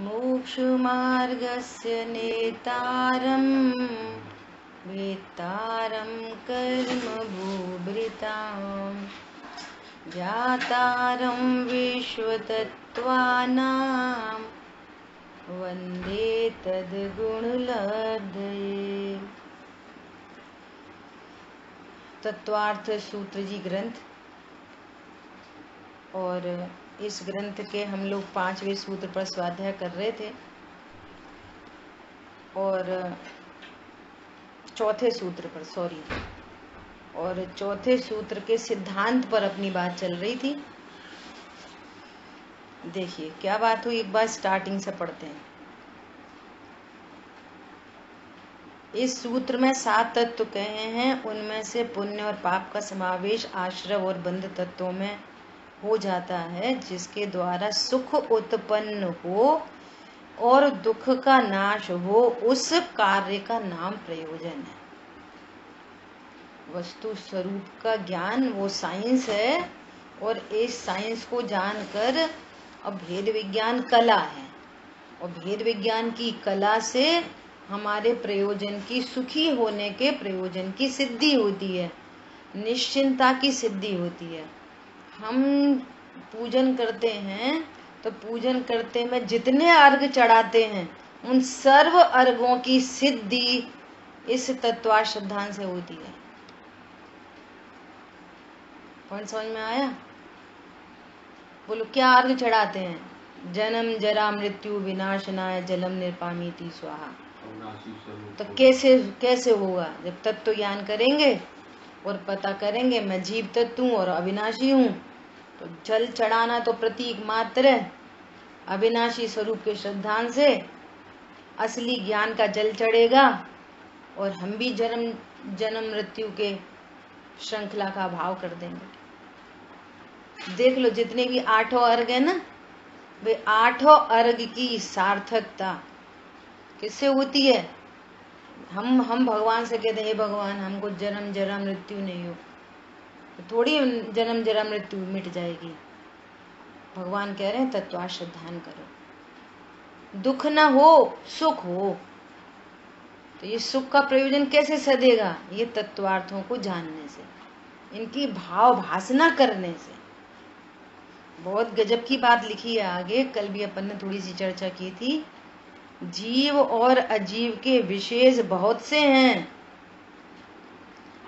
मोक्षमार्गस्य नेतारं वेत्तारं कर्मभूभृतां ज्ञातारं विश्वतत्त्वानां वन्दे तद्गुणलब्धये। तत्वार्थ सूत्र जी ग्रंथ, और इस ग्रंथ के हम लोग 5वें सूत्र पर स्वाध्याय कर रहे थे और चौथे सूत्र के सिद्धांत पर अपनी बात चल रही थी। देखिए क्या बात हुई, एक बार स्टार्टिंग से पढ़ते हैं। इस सूत्र में 7 तत्व कहे हैं, उनमें से पुण्य और पाप का समावेश आश्रव और बंध तत्वों में हो जाता है, जिसके द्वारा सुख उत्पन्न हो और दुख का नाश हो। उस कार्य का नाम प्रयोजन है। वस्तु स्वरूप का ज्ञान वो साइंस है, और इस साइंस को जानकर अब भेद विज्ञान कला है, और भेद विज्ञान की कला से हमारे प्रयोजन की, सुखी होने के प्रयोजन की सिद्धि होती है, निश्चिंता की सिद्धि होती है। हम पूजन करते हैं तो पूजन करते में जितने अर्घ चढ़ाते हैं उन सर्व अर्घों की सिद्धि इस तत्वार्थ सिद्धांत से होती है। कौन समझ में आया? बोलो, क्या अर्घ चढ़ाते हैं? जन्म जरा मृत्यु विनाशनाय जलम निर्पामीति स्वाहा। तो कैसे होगा? जब तत्व ज्ञान करेंगे और पता करेंगे मैं जीव तत्व हूँ और अविनाशी हूँ, तो जल चढ़ाना तो प्रतीक मात्र है। अविनाशी स्वरूप के श्रद्धांत से असली ज्ञान का जल चढ़ेगा और हम भी जन्म मृत्यु के श्रृंखला का भाव कर देंगे। देख लो, जितने भी 8 अर्घ है ना, वे 8 अर्घ की सार्थकता किससे होती है? हम भगवान से कहते हैं, हे भगवान हमको जन्म जरा मृत्यु नहीं हो, तो थोड़ी जन्म जरा मृत्यु मिट जाएगी। भगवान कह रहे हैं तत्वार्थ ध्यान करो, दुख ना हो सुख हो। तो ये सुख का प्रयोजन कैसे सदेगा? ये तत्वार्थों को जानने से, इनकी भाव भासना करने से। बहुत गजब की बात लिखी है आगे, कल भी अपन ने थोड़ी सी चर्चा की थी। जीव और अजीव के विशेष बहुत से हैं,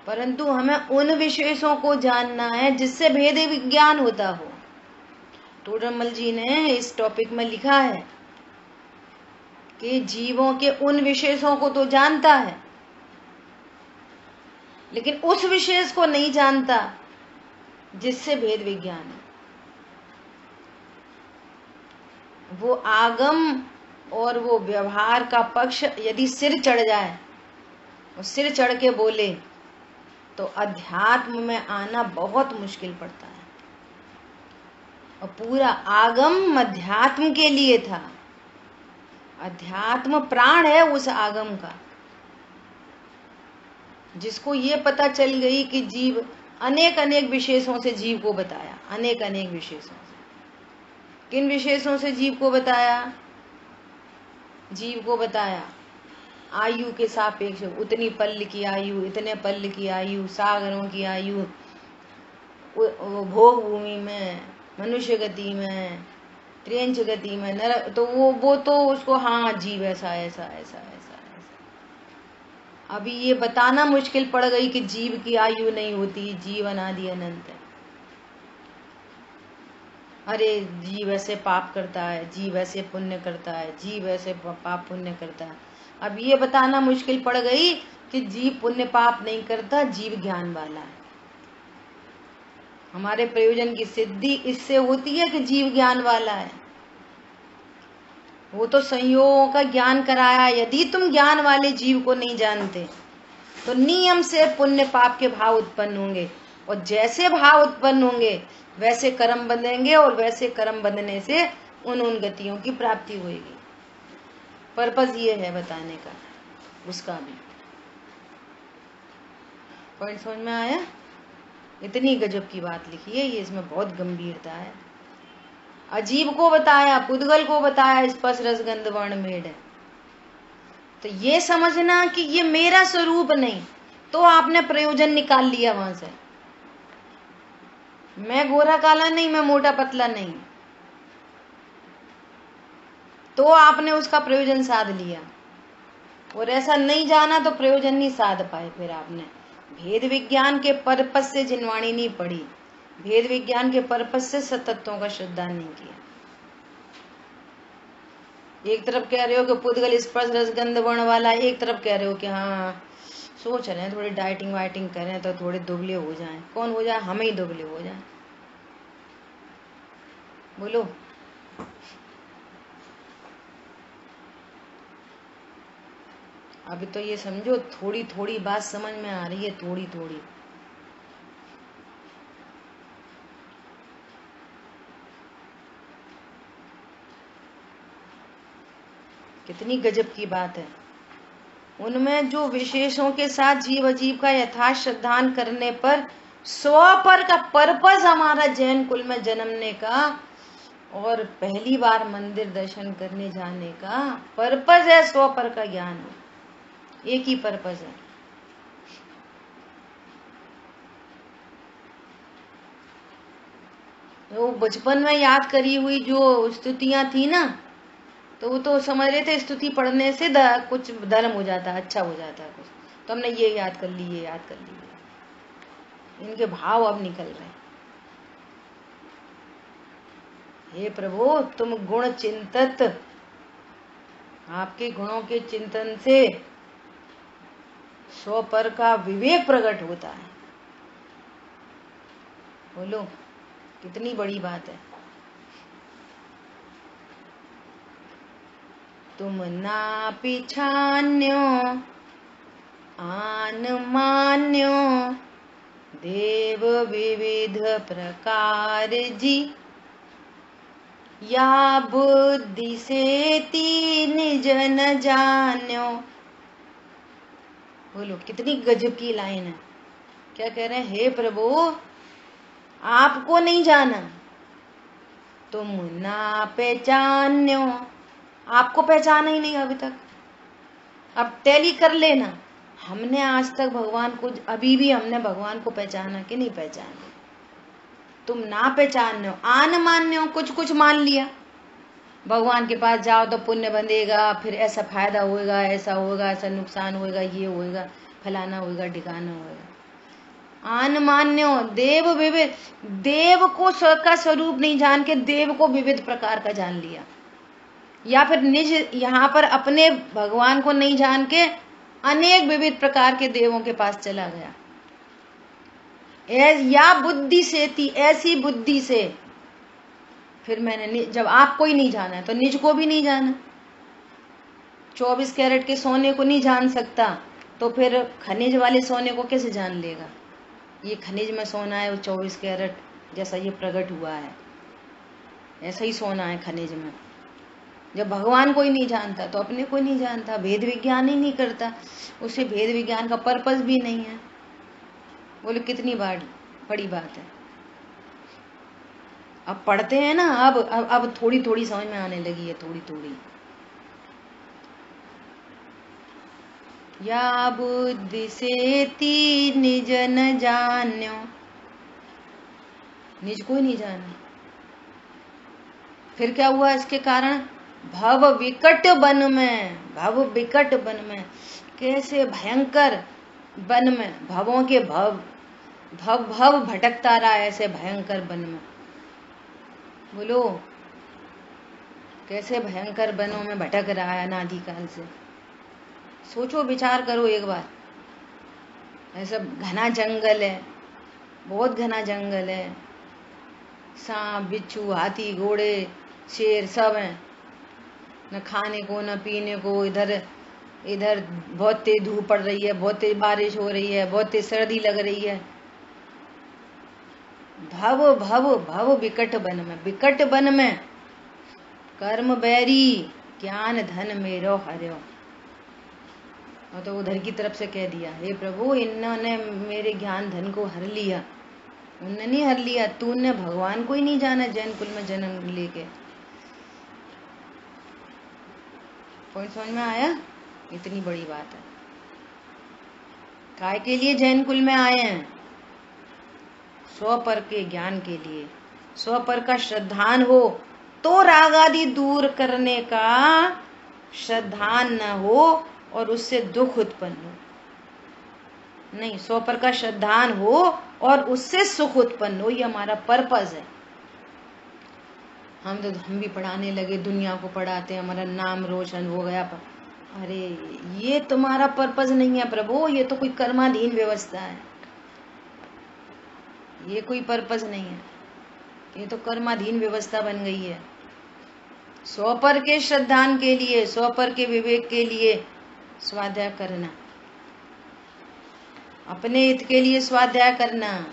परंतु हमें उन विशेषों को जानना है जिससे भेद विज्ञान होता हो। तोडरमल जी ने इस टॉपिक में लिखा है कि जीवों के उन विशेषों को तो जानता है, लेकिन उस विशेष को नहीं जानता जिससे भेद विज्ञान है। वो आगम और वो व्यवहार का पक्ष यदि सिर चढ़ जाए, और सिर चढ़ के बोले, तो अध्यात्म में आना बहुत मुश्किल पड़ता है। और पूरा आगम अध्यात्म के लिए था। अध्यात्म प्राण है उस आगम का, जिसको ये पता चल गई कि जीव अनेक अनेक विशेषों से जीव को बताया। अनेक अनेक विशेषों से। किन विशेषों से जीव को बताया? जीव को बताया आयु के सापेक्ष, उतनी पल्ल की आयु, इतने पल्ल की आयु, सागरों की आयु, भोग भूमि में, मनुष्य गति में, त्रियंच गति में, नर, तो वो तो उसको हाँ जीव ऐसा ऐसा ऐसा ऐसा ऐसा। अभी ये बताना मुश्किल पड़ गई कि जीव की आयु नहीं होती, जीव अनादि अनंत है। अरे जीव ऐसे पाप करता है, जीव ऐसे पुण्य करता है, जीव ऐसे पाप पुण्य करता है। अब ये बताना मुश्किल पड़ गई कि जीव पुण्य पाप नहीं करता, जीव ज्ञान वाला है। हमारे प्रयोजन की सिद्धि इससे होती है कि जीव ज्ञान वाला है। वो तो संयोगों का ज्ञान कराया। यदि तुम ज्ञान वाले जीव को नहीं जानते तो नियम से पुण्य पाप के भाव उत्पन्न होंगे, और जैसे भाव उत्पन्न होंगे वैसे कर्म बंधेंगे, और वैसे कर्म बंधने से उन गतियों की प्राप्ति होगी। पर्पस ये है बताने का, उसका भी पॉइंट समझ में आया? इतनी गजब की बात लिखी है ये, इसमें बहुत गंभीरता है। अजीब को बताया, पुद्गल को बताया, स्पर्श रस गंध वर्ण मेड है। तो ये समझना कि ये मेरा स्वरूप नहीं, तो आपने प्रयोजन निकाल लिया वहां से। मैं गोरा काला नहीं, मैं मोटा पतला नहीं, तो आपने उसका प्रयोजन साध लिया। और ऐसा नहीं जाना तो प्रयोजन नहीं साध पाए। फिर आपने भेद विज्ञान के पर्पस से जिनवाणी नहीं पढ़ी, भेद विज्ञान के पर्पस से सतत्वों का श्रद्धान नहीं किया। एक तरफ कह रहे हो कि पुद्गल स्पर्श रसगंध वर्ण वाला, एक तरफ कह रहे हो कि हाँ सोच रहे हैं थोड़ी डाइटिंग वाइटिंग करें तो थोड़े दुबले हो जाएं। कौन हो जाए? हम ही दुबले हो जाएं। बोलो। अभी तो ये समझो थोड़ी थोड़ी बात समझ में आ रही है, थोड़ी थोड़ी। कितनी गजब की बात है। उनमें जो विशेषों के साथ जीव अजीव का यथार्थ श्रद्धान करने पर स्वपर का पर्पस हमारा जैन कुल में जन्मने का और पहली बार मंदिर दर्शन करने जाने का पर्पस है, स्वपर का ज्ञान। एक ही पर्पस है। वो बचपन में याद करी हुई जो स्तुतियां थी ना, तो वो तो समझ रहे थे स्तुति पढ़ने से कुछ धर्म हो जाता है, अच्छा हो जाता है कुछ। तो हमने ये याद कर ली, ये याद कर ली। इनके भाव अब निकल रहे। हे प्रभु तुम गुण चिंतत, आपके गुणों के चिंतन से स्वपर का विवेक प्रकट होता है। बोलो कितनी बड़ी बात है। तुम ना पिछान्यो आन मान्यो देव विविध प्रकार जी, या बुद्धि से तीन जन जान्यो। बोलो कितनी गजब की लाइन है। क्या कह रहे हैं? हे प्रभु आपको नहीं जाना, तुम ना पहचान्यो, आपको पहचाना ही नहीं अभी तक। अब टैली कर लेना, हमने आज तक भगवान को, अभी भी हमने भगवान को पहचाना कि नहीं पहचाना? तुम ना पहचान्यो आन मान्यो, कुछ कुछ मान लिया। भगवान के पास जाओ तो पुण्य बंधेगा, फिर ऐसा फायदा होएगा, ऐसा होगा, ऐसा नुकसान होएगा, ये होएगा, फलाना होएगा, ठिकाना होएगा। आन मान्यो देव विविध, देव को का स्वरूप नहीं जान के देव को विविध प्रकार का जान लिया, या फिर निज यहाँ पर अपने भगवान को नहीं जान के अनेक विविध प्रकार के देवों के पास चला गया। या बुद्धि से थी, ऐसी बुद्धि से। फिर मैंने जब आपको ही नहीं जाना है तो निज को भी नहीं जाना। 24 कैरेट के सोने को नहीं जान सकता तो फिर खनिज वाले सोने को कैसे जान लेगा? ये खनिज में सोना है, वो 24 कैरेट जैसा ये प्रकट हुआ है, ऐसा ही सोना है खनिज में। जब भगवान को ही नहीं जानता तो अपने को नहीं जानता, भेद विज्ञान ही नहीं करता, उसे भेद विज्ञान का पर्पस भी नहीं है। बोले कितनी बड़ी बात है। अब पढ़ते हैं ना, अब थोड़ी थोड़ी समझ में आने लगी है, थोड़ी थोड़ी। या बुद्धि से ती निज न जान्यो, निज को ही नहीं जाना। फिर क्या हुआ इसके कारण? भव विकट वन में, भव विकट वन में, कैसे भयंकर वन में, भवों के भव भव भव भटकता रहा ऐसे भयंकर वन में। बोलो कैसे भयंकर वनों में भटक रहा है अनादिकाल से। सोचो विचार करो एक बार। ऐसा घना जंगल है, बहुत घना जंगल है, सांप बिच्छू हाथी घोड़े शेर सब हैं, न खाने को न पीने को। इधर बहुत तेज धूप पड़ रही है, बहुत तेज बारिश हो रही है, बहुत तेज सर्दी लग रही है। भव भव भव विकट वन में, विकट वन में कर्म बैरी ज्ञान धन मेरो हर्यो। और तो उधर की तरफ से कह दिया, हे प्रभु इन्होंने मेरे ज्ञान धन को हर लिया, उनने नहीं हर लिया, तूने भगवान को ही नहीं जाना जैन कुल में जन्म लेके। पॉइंट समझ में आया? इतनी बड़ी बात है। काय के लिए जैन कुल में आए हैं? स्वपर के ज्ञान के लिए। स्वपर का श्रद्धान हो तो राग आदि दूर करने का श्रद्धान न हो और उससे दुख उत्पन्न हो। नहीं, स्वपर का श्रद्धान हो और उससे सुख उत्पन्न हो, ये हमारा पर्पस है। हम भी पढ़ाने लगे, दुनिया को पढ़ाते हैं, हमारा नाम रोशन हो गया। अरे ये तुम्हारा पर्पस नहीं है प्रभु, ये तो कोई कर्माधीन व्यवस्था है, ये कोई पर्पस नहीं है, ये तो कर्माधीन व्यवस्था बन गई है। स्वपर के श्रद्धान के लिए, स्वपर के विवेक के लिए स्वाध्याय करना, अपने हित के लिए स्वाध्याय करना।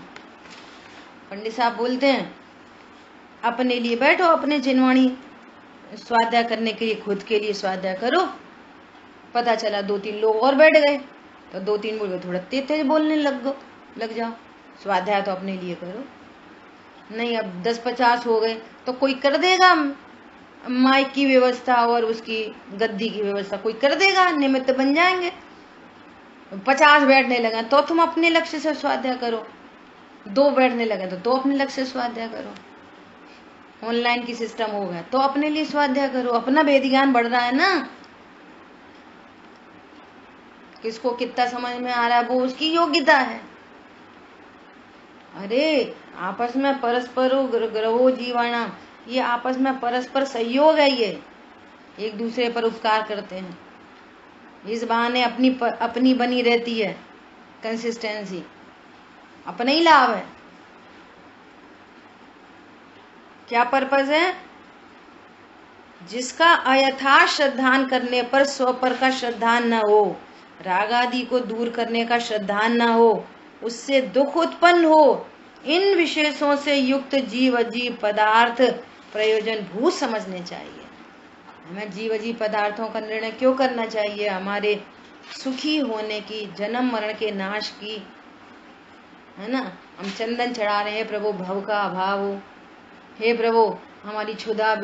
पंडित साहब बोलते हैं अपने लिए बैठो, अपने जिनवाणी स्वाध्याय करने के लिए खुद के लिए स्वाध्याय करो। पता चला 2-3 लोग और बैठ गए तो 2-3 बोल गए, थोड़ा तेज बोलने लग जाओ। स्वाध्याय तो अपने लिए करो। नहीं, अब 10-50 हो गए तो कोई कर देगा माइक की व्यवस्था और उसकी गद्दी की व्यवस्था, कोई कर देगा, निमित्त बन जाएंगे। 50 बैठने लगे तो तुम अपने लक्ष्य से स्वाध्याय करो, 2 बैठने लगे तो अपने लक्ष्य से स्वाध्याय करो। ऑनलाइन की सिस्टम हो गया तो अपने लिए स्वाध्याय करो। अपना वेद ज्ञान बढ़ रहा है ना, किसको कितना समझ में आ रहा है वो उसकी योग्यता है। अरे आपस में परस्परो ग्रहो जीवाणाम, ये आपस में परस्पर सहयोग है, ये एक दूसरे पर उपकार करते हैं। इस बहाने अपनी बनी रहती है कंसिस्टेंसी, अपना ही लाभ है। क्या पर्पस है? जिसका अयथार्थ श्रद्धान करने पर स्वपर का श्रद्धान न हो, राग आदि को दूर करने का श्रद्धान न हो, उससे दुख उत्पन्न हो, इन विशेषों से युक्त जीव अजीव पदार्थ प्रयोजन भूत समझने चाहिए। हमें जीव अजीव पदार्थों का निर्णय क्यों करना चाहिए? हमारे सुखी होने की, जन्म मरण के नाश की, है ना। हम चंदन चढ़ा रहे हैं, प्रभु भव का अभाव हो, हे प्रभु हमारी क्षुधा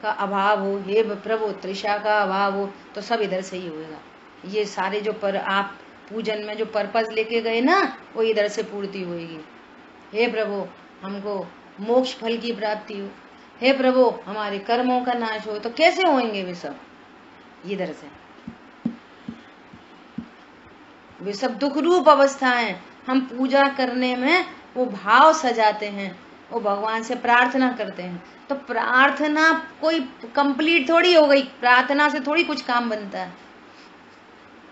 का अभाव हो, हे प्रभु तृषा का अभाव हो, तो सब इधर से ही होगा। ये सारे जो आप पूजन में जो पर्पस लेके गए ना, वो इधर से पूर्ति होगी। हे प्रभु हमको मोक्ष फल की प्राप्ति हो, हे प्रभु हमारे कर्मों का नाश हो, तो कैसे होंगे वे सब? इधर से। वे सब दुख रूप अवस्थाएं। हम पूजा करने में वो भाव सजाते हैं, वो भगवान से प्रार्थना करते हैं, तो प्रार्थना कोई कंप्लीट थोड़ी हो गई, प्रार्थना से थोड़ी कुछ काम बनता है।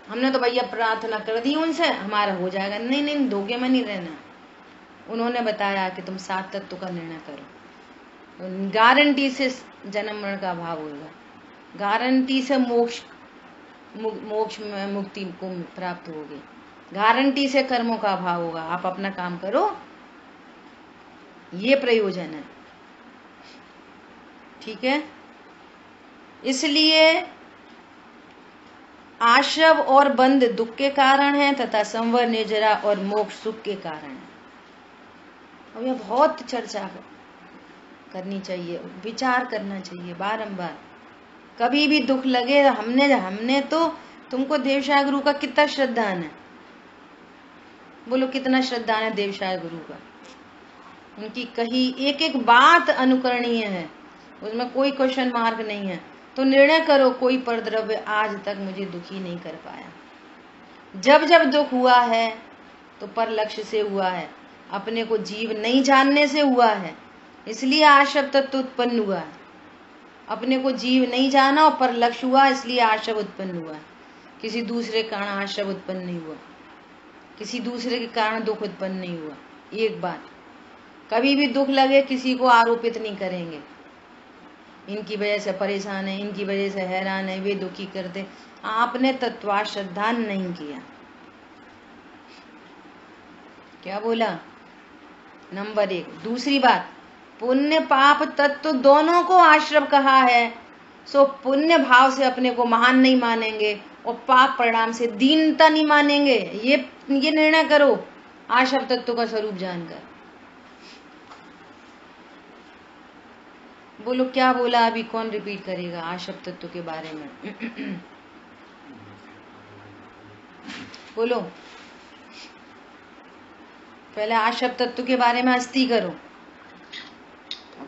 हमने तो भैया प्रार्थना कर दी उनसे हमारा हो जाएगा, नहीं नहीं, धोखे में नहीं रहना। उन्होंने बताया कि तुम 7 तत्व का निर्णय करो, तो गारंटी से जन्म मरण का अभाव होगा, गारंटी से मोक्ष में मुक्ति को प्राप्त होगी, गारंटी से कर्मों का अभाव होगा। आप अपना काम करो, ये प्रयोजन है, ठीक है। इसलिए आशव और बंध दुख के कारण है तथा संवर निर्जरा और मोक्ष सुख के कारण है। अब यह बहुत चर्चा करनी चाहिए, विचार करना चाहिए बारंबार। कभी भी दुख लगे, हमने तो तुमको देवशाह गुरु का कितना श्रद्धान है, बोलो कितना श्रद्धान है देवशाह गुरु का। उनकी कही एक एक बात अनुकरणीय है, उसमें कोई क्वेश्चन मार्क नहीं है। तो निर्णय करो, कोई परद्रव्य आज तक मुझे दुखी नहीं कर पाया। जब जब दुख हुआ है तो पर लक्ष्य से हुआ है, अपने को जीव नहीं जानने से हुआ है, इसलिए आशव तत्व उत्पन्न हुआ है। अपने को जीव नहीं जाना और पर लक्ष्य हुआ, इसलिए आशव उत्पन्न हुआ। किसी दूसरे कारण आशव उत्पन्न नहीं हुआ, किसी दूसरे के कारण दुख उत्पन्न नहीं हुआ। एक बात, कभी भी दुख लगे किसी को आरोपित नहीं करेंगे, इनकी वजह से परेशान है, इनकी वजह से हैरान है, वे दुखी करते। आपने तत्वा श्रद्धा नहीं किया। क्या बोला? नंबर 1। दूसरी बात, पुण्य पाप तत्व दोनों को आश्रव कहा है, सो पुण्य भाव से अपने को महान नहीं मानेंगे और पाप परिणाम से दीनता नहीं मानेंगे। ये निर्णय करो आश्रव तत्व का स्वरूप जानकर। बोलो क्या बोला अभी, कौन रिपीट करेगा आशब तत्व के बारे में? बोलो, पहले आशब तत्व के बारे में अस्ति करो,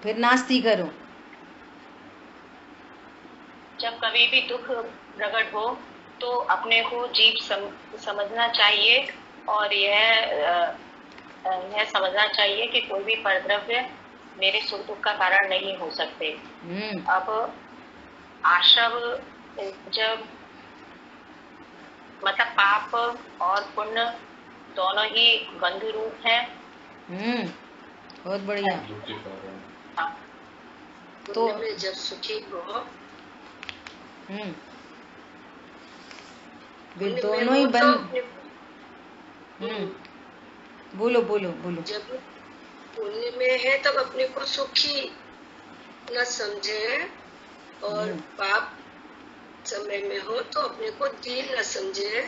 फिर नास्ति करो। जब कभी भी दुख प्रकट हो तो अपने को जीव समझना चाहिए और यह समझना चाहिए कि कोई भी परद्रव्य मेरे सुख दुख का कारण नहीं हो सकते। अब आशव जब मतलब पाप और पुण्य दोनों ही बंधु रूप हैं। बहुत बढ़िया। तो जब सुखी हो वे दोनों ही बोलो बोलो बोलो। जब पुण्य में है तब अपने को सुखी न समझे और पाप समय में हो तो अपने को दीन न समझे,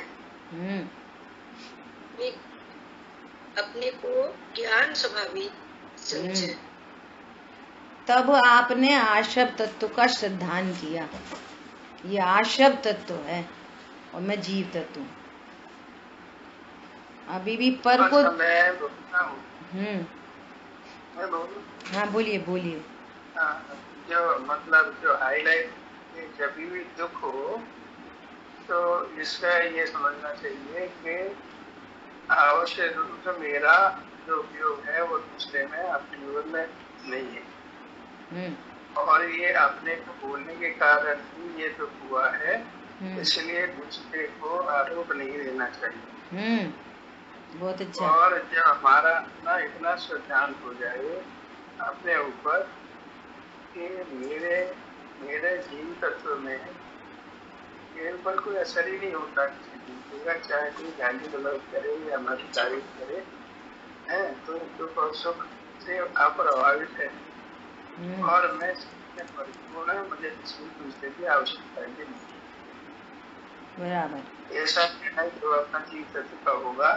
अपने को ज्ञान स्वाभाविक समझे। तब आपने आशब तत्व का श्रद्धान किया। ये आशब तत्व है और मैं जीव तत्व। अभी भी पर को हाँ बोलिए बोलिए। जो मतलब जो हाईलाइट, जब भी दुख हो तो इसका ये समझना चाहिए कि आवश्यक रूप से मेरा जो उपयोग है वो दूसरे में अपने जीवन में नहीं है, और ये अपने को बोलने के कारण ही ये दुख हुआ है, इसलिए दूसरे को आरोप नहीं देना चाहिए। बहुत अच्छा। और जब हमारा ना इतना सिद्धांत हो जाए अपने ऊपर कि मेरे जीव तत्व में के ऊपर कोई असर ही नहीं होता किसी चीज का, चाहे कोई गाली गलौज करे या हमारी तारीफ करे, है तो दुख और सुख से अप्रभावित है और मैं परिपूर्ण है, मुझे किसी दूसरे की आवश्यकता ही नहीं। बराबर। ऐसा नहीं जो अपना जीव तत्व का होगा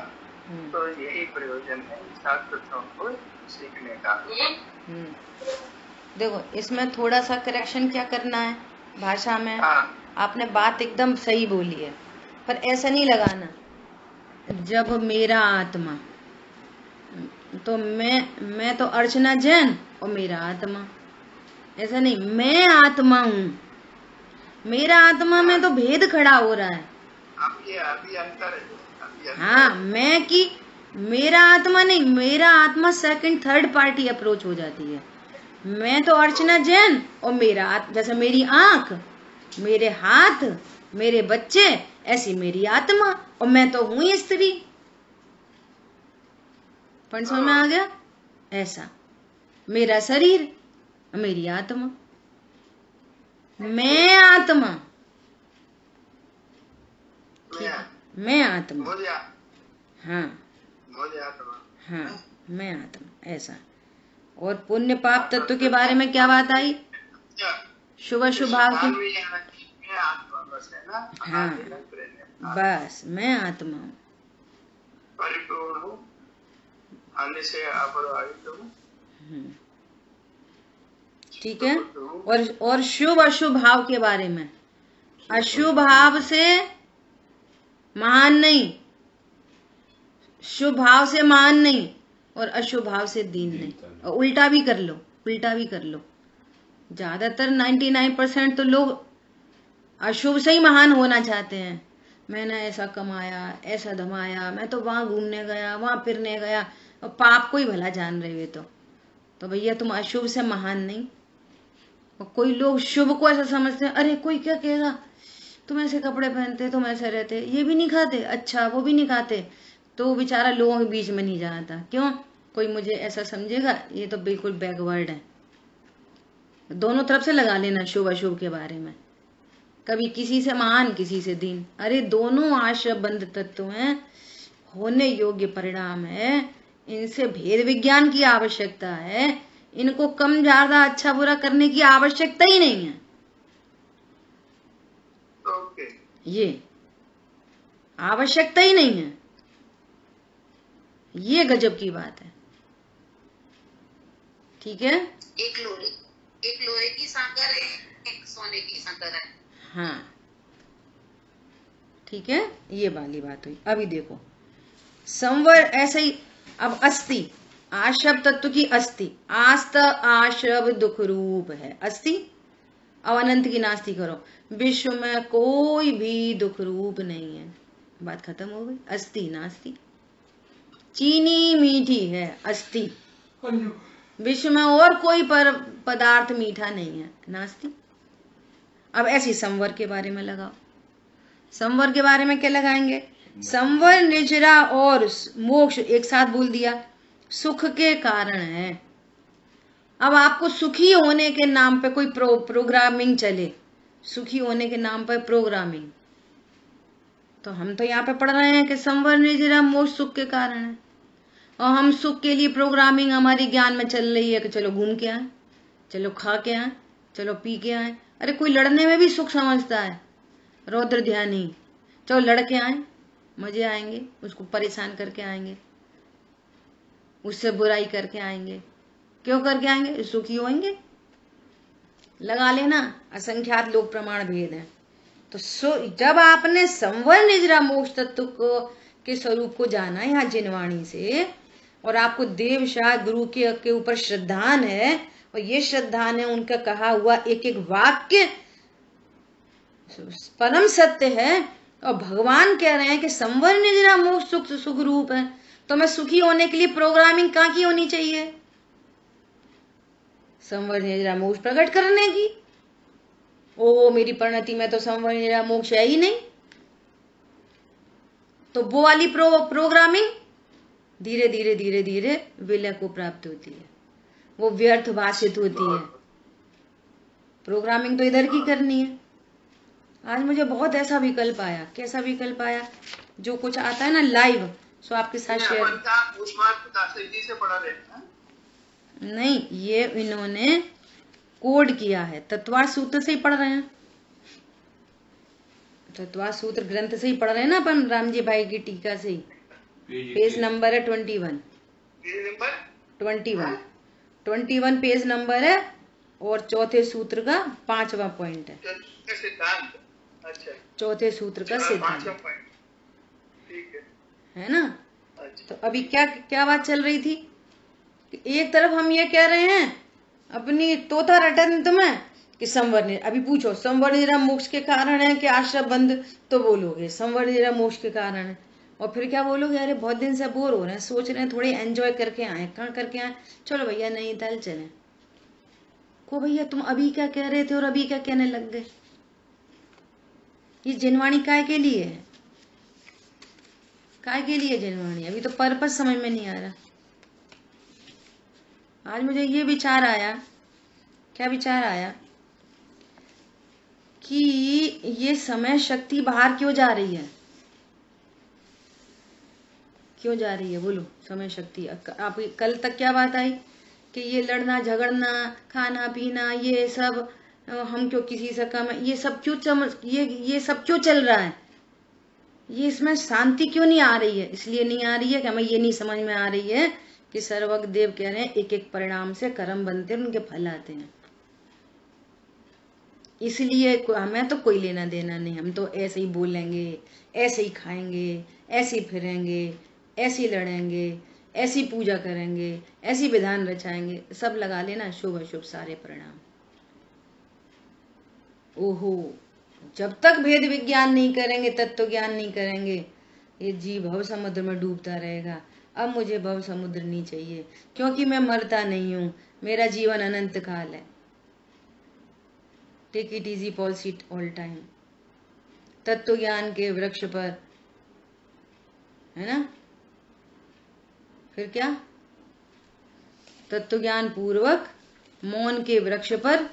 तो यही प्रयोजन है सात तत्वों को सीखने का। देखो इसमें थोड़ा सा करेक्शन क्या करना है भाषा में। आपने बात एकदम सही बोली है, पर ऐसा नहीं लगाना जब मेरा आत्मा, तो मैं तो अर्चना जैन और मेरा आत्मा, ऐसा नहीं। मैं आत्मा हूँ, मेरा आत्मा में तो भेद खड़ा हो रहा है। अभी अंतर है। हाँ, मैं कि मेरा आत्मा नहीं, मेरा आत्मा सेकंड थर्ड पार्टी अप्रोच हो जाती है। मैं तो अर्चना जैन और मेरा जैसे मेरी आंख, मेरे हाथ, मेरे बच्चे, ऐसी मेरी आत्मा, और मैं तो हूं स्त्री। पण समझ में आ गया? ऐसा मेरा शरीर, मेरी आत्मा, मैं आत्मा, ठीक, मैं आत्मा, हाँ हाँ मैं आत्मा, ऐसा। और पुण्य पाप तत्व के बारे में क्या बात आई? शुभ शुभ भाव की, हाँ बस मैं आत्मा हूँ, परिपूर्ण हूँ, अन्य से अप्रभावित हूँ, ठीक है। और शुभ अशुभ भाव के बारे में, अशुभ भाव से महान नहीं, शुभ भाव से महान नहीं, और अशुभ भाव से दीन नहीं। और उल्टा भी कर लो, उल्टा भी कर लो। ज्यादातर 99% तो लोग अशुभ से ही महान होना चाहते हैं। मैंने ऐसा कमाया, ऐसा धमाया, मैं तो वहां घूमने गया, वहां फिरने गया, और पाप को ही भला जान रहे हो तो भैया तुम अशुभ से महान नहीं। और कोई लोग शुभ को ऐसा समझते हैं, अरे कोई क्या कहेगा, तुम ऐसे कपड़े पहनते, तुम ऐसे रहते, ये भी नहीं खाते, अच्छा वो भी नहीं खाते, तो बेचारा लोगों के बीच में नहीं जाता। क्यों? कोई मुझे ऐसा समझेगा, ये तो बिल्कुल बैकवर्ड है। दोनों तरफ से लगा लेना शुभ अशुभ के बारे में, कभी किसी से महान किसी से दीन। अरे दोनों आश्रय बंध तत्व हैं, होने योग्य परिणाम है, इनसे भेद विज्ञान की आवश्यकता है, इनको कम ज्यादा अच्छा बुरा करने की आवश्यकता ही नहीं है। ये आवश्यकता ही नहीं है, ये गजब की बात है। ठीक है, एक लोरी एक लोहे की सांकर है, एक सोने की सांकर है। हाँ ठीक है, ये वाली बात हुई। अभी देखो संवर ऐसे ही। अब अस्थि, आश्रव तत्व की अस्थि, आस्त आश्रव दुख रूप है अस्थि। अब अनंत की नास्ति करो, विश्व में कोई भी दुख रूप नहीं है, बात खत्म हो गई। अस्थि नास्ति, चीनी मीठी है अस्थि, विश्व में और कोई पदार्थ मीठा नहीं है नास्ति। अब ऐसी संवर के बारे में लगाओ, संवर के बारे में क्या लगाएंगे? संवर निजरा और मोक्ष एक साथ बोल दिया, सुख के कारण है। अब आपको सुखी होने के नाम पे कोई प्रोग्रामिंग चले, सुखी होने के नाम पर प्रोग्रामिंग, तो हम तो यहाँ पे पढ़ रहे हैं कि संवर निजरा मोक्ष सुख के कारण है, और हम सुख के लिए प्रोग्रामिंग हमारी ज्ञान में चल रही है कि चलो घूम के आए, चलो खा के आए, चलो पी के आए। अरे कोई लड़ने में भी सुख समझता है, रौद्र ध्यानी, चलो लड़के आए मजे आएंगे, उसको परेशान करके आएंगे, उससे बुराई करके आएंगे, क्यों करके आएंगे? सुखी होंगे। लगा लेना, असंख्यात लोक प्रमाण भेद है। तो जब आपने संवर निजरा मोक्ष तत्व को के स्वरूप को जाना यहाँ जिनवाणी से, और आपको देव शाह गुरु के ऊपर श्रद्धान है, और ये श्रद्धान है उनका कहा हुआ एक एक वाक्य परम सत्य है, और भगवान कह रहे हैं कि संवर निजरा मोक्ष सुख रूप है, तो मैं सुखी होने के लिए प्रोग्रामिंग कहाँ की होनी चाहिए? संवर निजरा मोक्ष प्रकट करने की। ओ मेरी परिणति में तो संवर निजरा मोक्ष है ही नहीं, तो वो वाली प्रोग्रामिंग धीरे धीरे धीरे धीरे विलय को प्राप्त होती है, वो व्यर्थ भाषित होती है। प्रोग्रामिंग तो इधर की करनी है। आज मुझे बहुत ऐसा विकल्प आया, कैसा विकल्प आया, जो कुछ आता है ना लाइव, सो आपके साथ शेयर। नहीं, ये इन्होंने कोड किया है, तत्वार सूत्र से ही पढ़ रहे हैं, तत्वार सूत्र ग्रंथ से ही पढ़ रहे हैं ना अपन, राम जी भाई की टीका से ही। पेज नंबर है 21 पेज नंबर है, और चौथे सूत्र का 5वां पॉइंट है, चौथे सूत्र का सिद्धांत है ना। तो अभी क्या बात चल रही थी कि एक तरफ हम ये कह रहे हैं अपनी तोता रटन तुम्हें कि संवर निजरा, अभी पूछो संवर निजरा मोक्ष के कारण है कि आश्रम बंद, तो बोलोगे संवर निजरा मोक्ष के कारण है, और फिर क्या बोलोगे? अरे बहुत दिन से बोर हो रहे हैं, सोच रहे हैं थोड़े एंजॉय करके आए। कहाँ करके आए? चलो भैया नैनीताल चले। को भैया तुम अभी क्या कह रहे थे और अभी क्या कहने लग गए? ये जिनवाणी काय के लिए है? काय के लिए जिनवाणी? अभी तो पर्पस समझ में नहीं आ रहा। आज मुझे ये विचार आया, क्या विचार आया कि ये समय शक्ति बाहर क्यों जा रही है? क्यों जा रही है बोलो? समय शक्ति आप कल तक क्या बात आई कि ये लड़ना झगड़ना खाना पीना ये सब, हम क्यों किसी से कम है, ये सब क्यों ये सब क्यों चल रहा है? ये इसमें शांति क्यों नहीं आ रही है? इसलिए नहीं आ रही है कि हमें ये नहीं समझ में आ रही है कि सर्वज्ञ देव कह रहे हैं एक एक परिणाम से कर्म बनते हैं, उनके फल आते हैं। इसलिए हमें तो कोई लेना देना नहीं, हम तो ऐसे ही बोलेंगे, ऐसे ही खाएंगे, ऐसे ही फिरेंगे, ऐसे ही लड़ेंगे, ऐसी पूजा करेंगे, ऐसी विधान रचाएंगे, सब लगा लेना शुभ अशुभ सारे परिणाम। ओहो, जब तक भेद विज्ञान नहीं करेंगे, तत्व ज्ञान नहीं करेंगे, ये जीव भव समुद्र में डूबता रहेगा। अब मुझे भव समुद्र नहीं चाहिए, क्योंकि मैं मरता नहीं हूं, मेरा जीवन अनंत काल है। Take it easy policy all time. तत्व ज्ञान के वृक्ष पर, है ना, फिर क्या? तत्व ज्ञान पूर्वक मौन के वृक्ष पर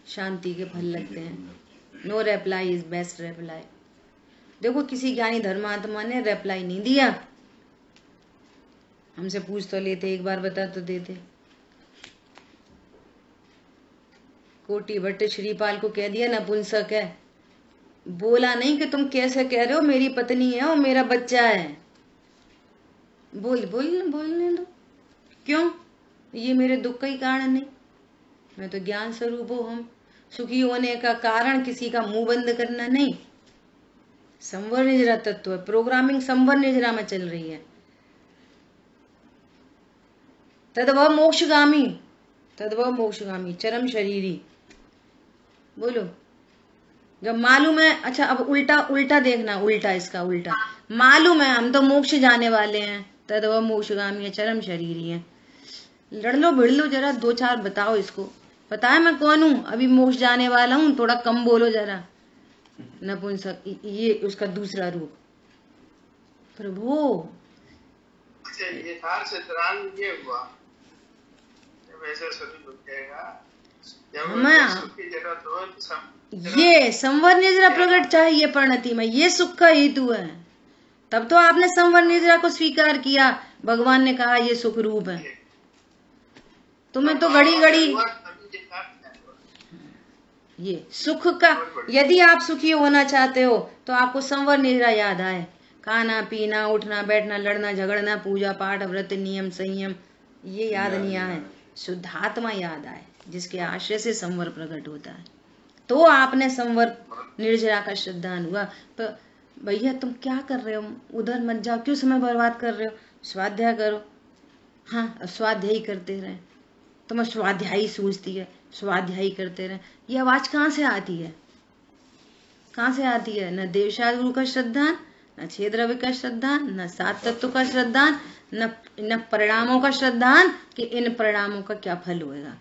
शांति के फल लगते हैं। No reply is best reply. देखो किसी ज्ञानी धर्मात्मा ने रिप्लाई नहीं दिया, हमसे पूछ तो लेते, एक बार बता तो देते। कोटि भट्ट श्रीपाल को कह दिया नपुंसक है, बोला नहीं कि तुम कैसे कह रहे हो मेरी पत्नी है और मेरा बच्चा है। बोलने दो, क्यों? ये मेरे दुख का ही कारण नहीं। मैं तो ज्ञान स्वरूप हूँ। हम सुखी होने का कारण किसी का मुंह बंद करना नहीं, संवर निजरा तत्व है। प्रोग्रामिंग संवर निजरा में चल रही है। तदव मोक्षगामी, तदव मोक्षगामी चरम शरीरी। बोलो, जब मालूम है, अच्छा अब उल्टा उल्टा देखना, उल्टा इसका उल्टा मालूम है हम तो मोक्ष जाने वाले हैं, तदव मोक्षगामी है, चरम शरीरी है। लड़ लो भिड़ लो, जरा दो चार बताओ इसको, पता है मैं कौन हूं, अभी मोक्ष जाने वाला हूं, थोड़ा कम बोलो जरा। नपुंसक, ये उसका दूसरा रूप। प्रभु ये हुआ वैसे सभी हो जाएगा। ये संवर निजरा प्रकट चाहिए परिणति में, ये सुख का हेतु है। तब तो आपने संवर निजरा को स्वीकार किया, भगवान ने कहा ये सुख रूप है। तुम्हें तो घड़ी घड़ी ये सुख का, यदि आप सुखी होना चाहते हो तो आपको संवर निजरा याद आए। खाना पीना, उठना बैठना, लड़ना झगड़ना, पूजा पाठ, व्रत नियम संयम, ये याद नहीं आए। शुद्धात्मा याद आए, जिसके आश्रय से संवर प्रकट होता है। तो आपने संवर निर्जरा का श्रद्धान हुआ। तो भैया तुम क्या कर रहे हो, उधर मत जाओ, क्यों समय बर्बाद कर रहे हो, स्वाध्याय करो। हाँ, स्वाध्याय करते रहे। तुम्हें स्वाध्यायी सूझती है, स्वाध्यायी करते रहे। ये आवाज कहाँ से आती है, कहाँ से आती है? न देवशाद गुरु का श्रद्धान, न छेद रवि का श्रद्धान, न सात तत्व का श्रद्धान, न परिणामों का श्रद्धान कि इन परिणामों का क्या फल होएगा।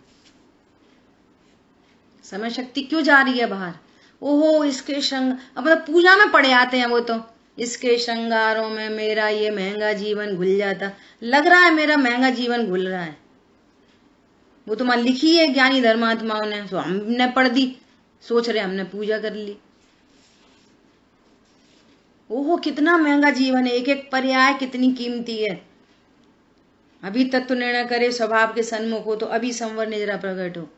समय शक्ति क्यों जा रही है बाहर? ओहो इसके मतलब पूजा में पड़े आते हैं वो तो, इसके श्रृंगारों में मेरा ये महंगा जीवन घुल जाता। लग रहा है मेरा महंगा जीवन घुल रहा है। वो तो मां लिखी है ज्ञानी धर्मात्माओं ने, तो हमने पढ़ दी, सोच रहे हमने पूजा कर ली। ओहो कितना महंगा जीवन है, एक एक पर्याय कितनी कीमती है। अभी तत्व निर्णय करे स्वभाव के सन्मुख हो तो अभी संवर निजरा प्रकट हो।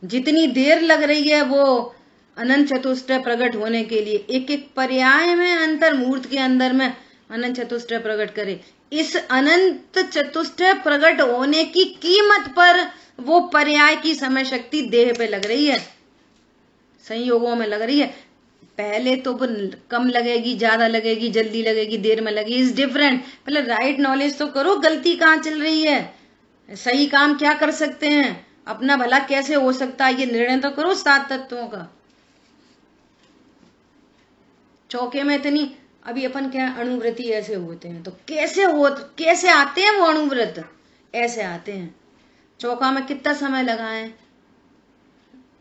जितनी देर लग रही है वो अनंत चतुष्टय प्रकट होने के लिए, एक एक पर्याय में अंतर मुहूर्त के अंदर में अनंत चतुष्टय प्रकट करे। इस अनंत चतुष्टय प्रकट होने की कीमत पर वो पर्याय की समय शक्ति देह पे लग रही है, संयोगों में लग रही है। पहले तो कम लगेगी, ज्यादा लगेगी, जल्दी लगेगी, देर में लगेगी, इज डिफरेंट। पहले राइट नॉलेज तो करो, गलती कहाँ चल रही है, सही काम क्या कर सकते हैं, अपना भला कैसे हो सकता है, ये निर्णय तो करो सात तत्वों का। चौके में इतनी, अभी अपन क्या अणुव्रती ऐसे होते हैं, तो कैसे आते हैं वो अणुव्रत, ऐसे आते हैं। चौका में कितना समय लगाएं,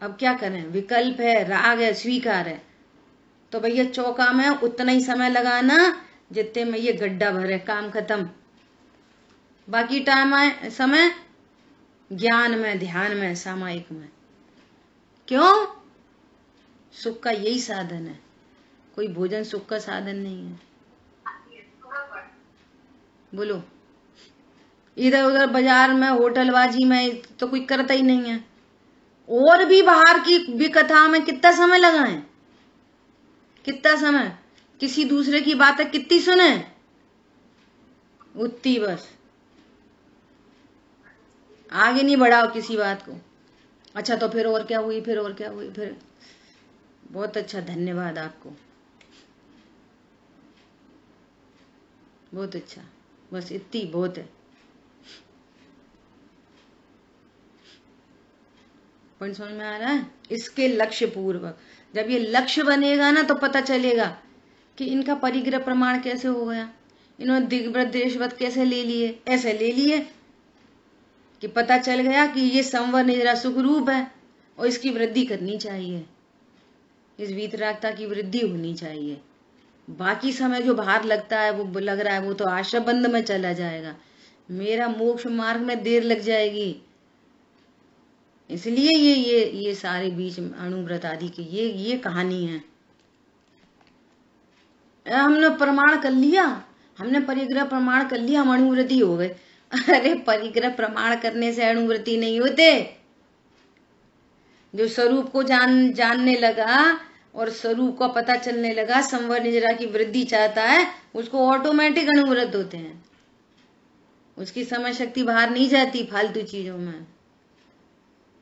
अब क्या करें, विकल्प है, राग है, स्वीकार है, तो भैया चौका में उतना ही समय लगाना जितने में ये गड्ढा भरे, काम खत्म। बाकी टाइम समय ज्ञान में, ध्यान में, सामायिक में। क्यों? सुख का यही साधन है, कोई भोजन सुख का साधन नहीं है। बोलो, इधर उधर बाजार में, होटलबाजी में तो कोई करता ही नहीं है। और भी बाहर की भी कथा में कितना समय लगाएं, कितना समय, किसी दूसरे की बातें कितनी सुने, उतनी बस, आगे नहीं बढ़ाओ किसी बात को। अच्छा तो फिर और क्या हुई, फिर और क्या हुई, फिर बहुत अच्छा, धन्यवाद आपको, बहुत अच्छा, बस इतनी बहुत है। पॉइंट समझ में आ रहा है? इसके लक्ष्य पूर्वक जब ये लक्ष्य बनेगा ना तो पता चलेगा कि इनका परिग्रह प्रमाण कैसे हो गया, इन्होंने दिग्व्रत देशवत कैसे ले लिए, ऐसे ले लिए कि पता चल गया कि ये संवर निजरा सुख रूप है और इसकी वृद्धि करनी चाहिए, इस वीतरागता की वृद्धि होनी चाहिए। बाकी समय जो बाहर लगता है, वो लग रहा है वो तो आश्रय बंध में चला जाएगा, मेरा मोक्ष मार्ग में देर लग जाएगी। इसलिए ये सारे बीच अणुव्रत आदि की ये कहानी है। हमने प्रमाण कर लिया, हमने परिग्रह प्रमाण कर लिया, हम अणुव्रती हो गए। अरे परिग्रह प्रमाण करने से अणुव्रती नहीं होते। जो स्वरूप को जानने लगा और स्वरूप का पता चलने लगा, संवर निजरा की वृद्धि चाहता है, उसको ऑटोमेटिक अणुव्रत होते हैं। उसकी समय शक्ति बाहर नहीं जाती फालतू चीजों में।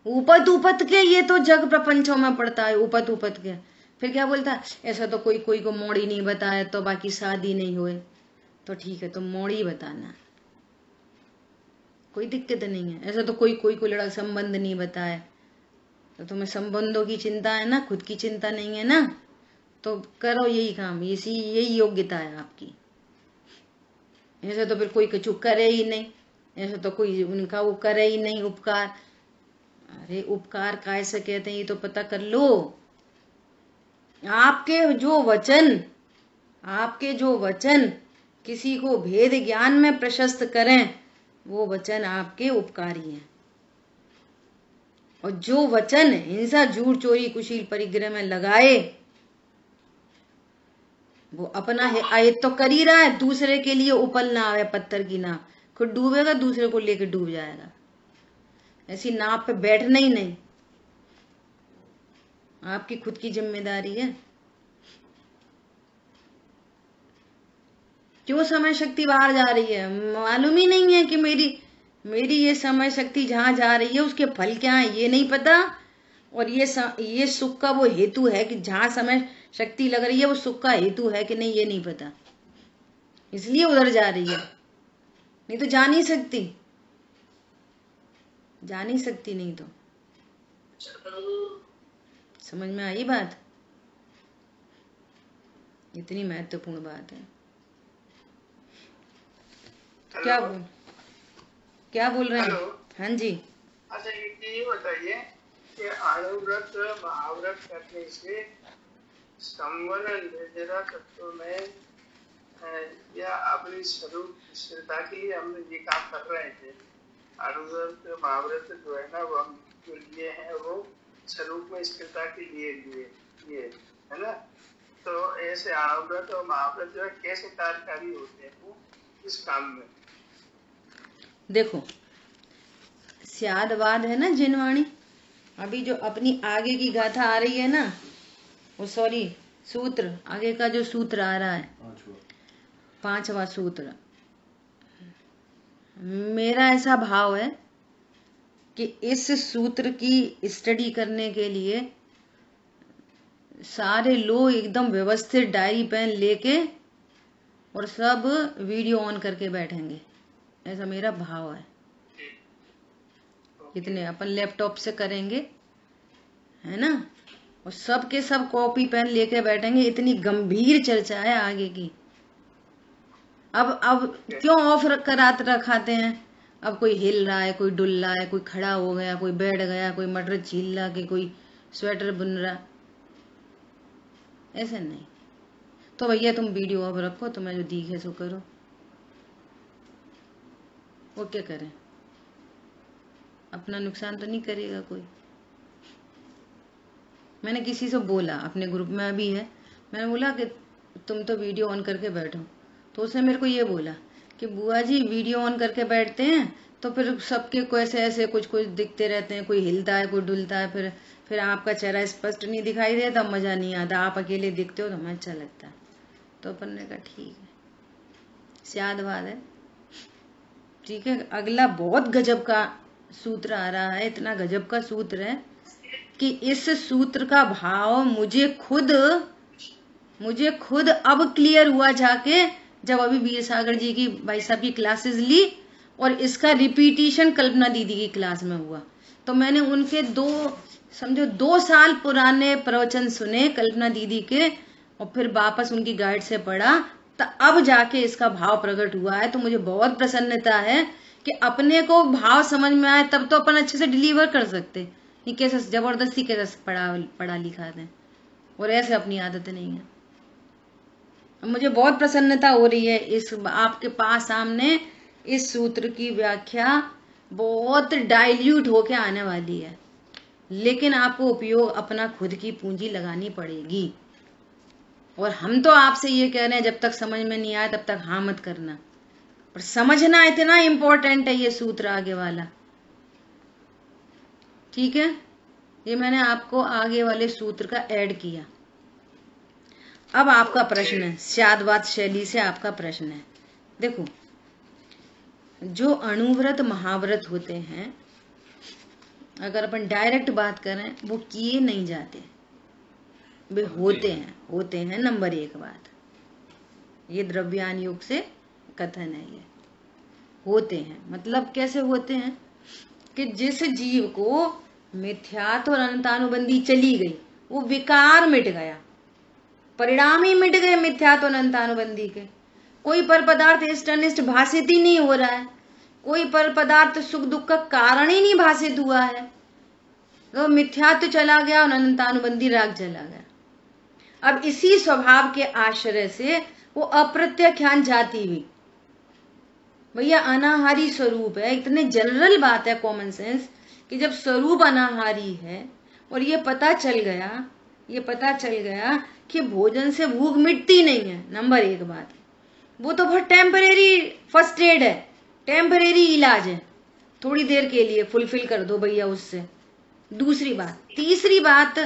उपत उपत के ये तो जग प्रपंचों में पड़ता है, उपत उपत के। फिर क्या बोलता है, ऐसा तो कोई कोई को मोड़ी नहीं बताया तो बाकी शादी नहीं हुए। तो ठीक है, तो मोड़ी बताना, कोई दिक्कत नहीं है। ऐसा तो कोई कोई को लड़का संबंध नहीं बताया तो तुम्हें संबंधों की चिंता है ना, खुद की चिंता नहीं है ना, तो करो यही काम, इसी यही योग्यता है आपकी। ऐसा तो फिर कोई कछु करे ही नहीं, ऐसा तो कोई उनका वो करे ही नहीं उपकार। अरे उपकार कैसे कहते हैं ये तो पता कर लो। आपके जो वचन किसी को भेद ज्ञान में प्रशस्त करें, वो वचन आपके उपकारी हैं। और जो वचन हिंसा झूठ चोरी कुशील परिग्रह में लगाए, वो अपना आयत तो कर ही रहा है, दूसरे के लिए उपल ना आवे पत्थर की नाव, खुद डूबेगा दूसरे को लेकर डूब जाएगा। ऐसी नाव पे बैठना ही नहीं, आपकी खुद की जिम्मेदारी है। क्यों समय शक्ति बाहर जा रही है, मालूम ही नहीं है कि मेरी ये समय शक्ति जहां जा रही है उसके फल क्या है ये नहीं पता। और ये सुख का वो हेतु है कि जहां समय शक्ति लग रही है वो सुख का हेतु है कि नहीं ये नहीं पता, इसलिए उधर जा रही है। नहीं तो जा नहीं सकती नहीं तो। समझ में आई बात? इतनी महत्वपूर्ण बात है। क्या बोल रहे हैं? हाँ जी। अच्छा ये बताइए कि अणुव्रत महाव्रत करने से संवरण निर्जरा तत्व में या अपनी स्वरूप स्थिरता के लिए हम ये काम कर रहे थे। अणुव्रत महाव्रत जो है ना वो हम जो लिए हैं वो स्वरूप में स्थिरता के लिए है ना। तो ऐसे अणुव्रत और महाव्रत जो है कैसे कार्यकारी होते हैं इस काम में? देखो स्यादवाद है ना जिनवाणी, अभी जो अपनी आगे की गाथा आ रही है ना, वो सॉरी सूत्र आगे का जो सूत्र आ रहा है 5वां सूत्र, मेरा ऐसा भाव है कि इस सूत्र की स्टडी करने के लिए सारे लोग एकदम व्यवस्थित डायरी पेन लेके और सब वीडियो ऑन करके बैठेंगे, ऐसा मेरा भाव है। इतने अपन लैपटॉप से करेंगे है ना, और सब के सब कॉपी पेन लेके बैठेंगे। इतनी गंभीर चर्चा है आगे की। अब क्यों ऑफ करात रखाते हैं? अब कोई हिल रहा है, कोई डुल रहा है, कोई खड़ा हो गया, कोई बैठ गया, कोई मटर छील रहा, कि कोई स्वेटर बुन रहा, ऐसे नहीं। तो भैया तुम वीडियो ऑफ रखो, तुम्हें जो दिखे सो करो। वो क्या करें, अपना नुकसान तो नहीं करेगा कोई। मैंने किसी से बोला, अपने ग्रुप में भी है, मैंने बोला कि तुम तो वीडियो ऑन करके बैठो, तो उसने मेरे को ये बोला कि बुआ जी वीडियो ऑन करके बैठते हैं तो फिर सबके को ऐसे ऐसे कुछ कुछ दिखते रहते हैं, कोई हिलता है कोई डुलता है, फिर आपका चेहरा स्पष्ट नहीं दिखाई देता, मजा नहीं आता, आप अकेले दिखते हो तो हमें अच्छा लगता है। तो अपन ने कहा ठीक है, स्यादवाद है, ठीक है। अगला बहुत गजब का सूत्र आ रहा है, इतना गजब का सूत्र है कि इस सूत्र का भाव मुझे खुद अब क्लियर हुआ जाके, जब अभी वीर सागर जी की भाई साहब की क्लासेस ली और इसका रिपीटिशन कल्पना दीदी की क्लास में हुआ, तो मैंने उनके 2 साल पुराने प्रवचन सुने कल्पना दीदी के, और फिर वापस उनकी गाइड से पढ़ा, तो अब जाके इसका भाव प्रकट हुआ है। तो मुझे बहुत प्रसन्नता है कि अपने को भाव समझ में आए, तब तो अपन अच्छे से डिलीवर कर सकते। ये कैसे जबरदस्ती कैसे पढ़ा लिखा दें, और ऐसे अपनी आदत नहीं है। मुझे बहुत प्रसन्नता हो रही है इस आपके पास सामने इस सूत्र की व्याख्या बहुत डाइल्यूट होके आने वाली है, लेकिन आपको उपयोग अपना खुद की पूंजी लगानी पड़ेगी। और हम तो आपसे ये कह रहे हैं जब तक समझ में नहीं आए तब तक हाँ मत करना, पर समझना इतना इम्पोर्टेंट है ये सूत्र आगे वाला, ठीक है। ये मैंने आपको आगे वाले सूत्र का ऐड किया। अब आपका प्रश्न है, स्यादवाद शैली से आपका प्रश्न है। देखो जो अणुव्रत महाव्रत होते हैं अगर अपन डायरेक्ट बात करें वो किए नहीं जाते, वे होते हैं नंबर 1 बात। ये द्रव्यान योग से कथन है, ये होते हैं मतलब कैसे होते हैं कि जिस जीव को मिथ्यात्व और अनंतानुबंधी चली गई, वो विकार मिट गया, परिणाम ही मिट गए मिथ्यात्व और अनंतानुबंधी के। कोई पर पदार्थ इष्ट अनिष्ट भाषित ही नहीं हो रहा है, कोई पर पदार्थ सुख दुख का कारण ही नहीं भाषित हुआ है, तो मिथ्यात्व चला गया और अनंतानुबंधी राग चला गया। अब इसी स्वभाव के आश्रय से वो अप्रत्याख्यान जाती हुई, भैया अनाहारी स्वरूप है, इतने जनरल बात है, कॉमन सेंस, कि जब स्वरूप अनाहारी है और ये पता चल गया कि भोजन से भूख मिटती नहीं है, नंबर 1 बात, वो तो बहुत टेम्परेरी फर्स्ट एड है, टेम्परेरी इलाज है, थोड़ी देर के लिए फुलफिल कर दो भैया उससे। दूसरी बात, तीसरी बात,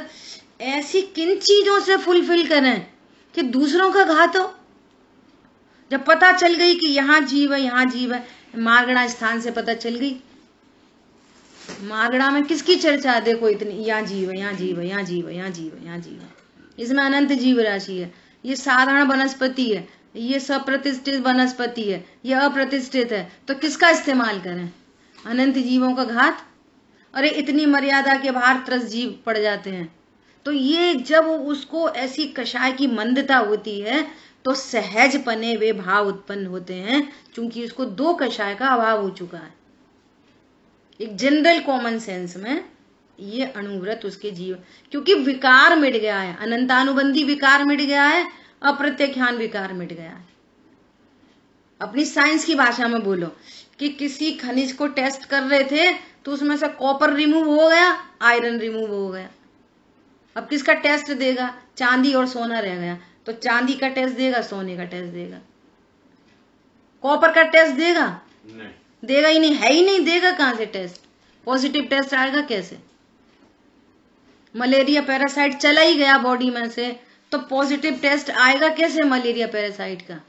ऐसी किन चीजों से फुलफिल करें कि दूसरों का घात हो। जब पता चल गई कि यहाँ जीव है, मारगड़ा स्थान से पता चल गई, मारगड़ा में किसकी चर्चा देखो इतनी, यहाँ जीव है, इसमें अनंत जीव राशि है, ये साधारण वनस्पति है, ये सप्रतिष्ठित वनस्पति है, ये अप्रतिष्ठित है, तो किसका इस्तेमाल करें? अनंत जीवों का घात। अरे इतनी मर्यादा के बाहर त्रस्त जीव पड़ जाते हैं। तो ये जब उसको ऐसी कषाय की मंदता होती है तो सहज पने वे भाव उत्पन्न होते हैं, क्योंकि उसको 2 कषाय का अभाव हो चुका है। एक जनरल कॉमन सेंस में ये अणुव्रत उसके जीव, क्योंकि विकार मिट गया है, अनंतानुबंधी विकार मिट गया है, अप्रत्याख्यान विकार मिट गया है। अपनी साइंस की भाषा में बोलो कि किसी खनिज को टेस्ट कर रहे थे तो उसमें से कॉपर रिमूव हो गया, आयरन रिमूव हो गया। अब किसका टेस्ट देगा? चांदी और सोना रह गया, तो चांदी का टेस्ट देगा, सोने का टेस्ट देगा, कॉपर का टेस्ट देगा? नहीं देगा ही नहीं, है ही नहीं, देगा कहां से टेस्ट? पॉजिटिव टेस्ट आएगा कैसे? मलेरिया पैरासाइट चला ही गया बॉडी में से, तो पॉजिटिव टेस्ट आएगा कैसे मलेरिया पैरासाइट का?